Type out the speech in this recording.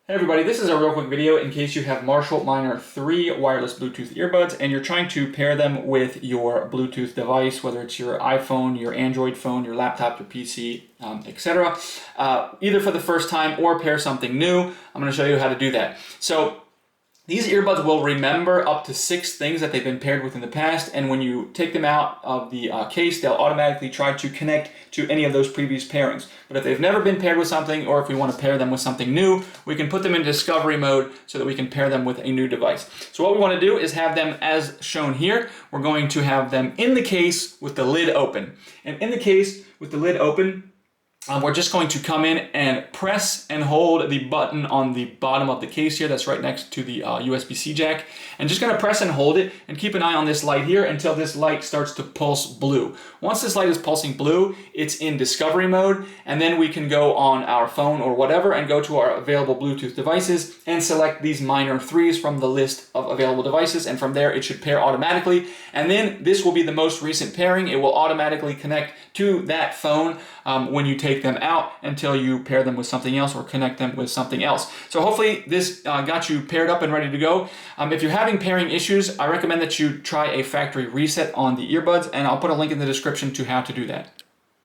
Hey everybody, this is a real quick video in case you have Marshall Minor 3 wireless Bluetooth earbuds and you're trying to pair them with your Bluetooth device, whether it's your iPhone, your Android phone, your laptop, your PC, etc. Either for the first time or pair something new. I'm going to show you how to do that. So these earbuds will remember up to 6 things that they've been paired with in the past, and when you take them out of the case, they'll automatically try to connect to any of those previous pairings. But if they've never been paired with something, or if we want to pair them with something new, we can put them in discovery mode so that we can pair them with a new device. So what we want to do is have them as shown here. We're going to have them in the case with the lid open. And in the case with the lid open, we're just going to come in and press and hold the button on the bottom of the case here that's right next to the USB-C jack, and just going to press and hold it and keep an eye on this light here until this light starts to pulse blue. Once this light is pulsing blue, it's in discovery mode, and then we can go on our phone or whatever and go to our available Bluetooth devices and select these Minor 3s from the list of available devices, and from there it should pair automatically, and then this will be the most recent pairing. It will automatically connect to that phone when you take them out until you pair them with something else or connect them with something else. So hopefully this got you paired up and ready to go. If you're having pairing issues, I recommend that you try a factory reset on the earbuds, and I'll put a link in the description to how to do that.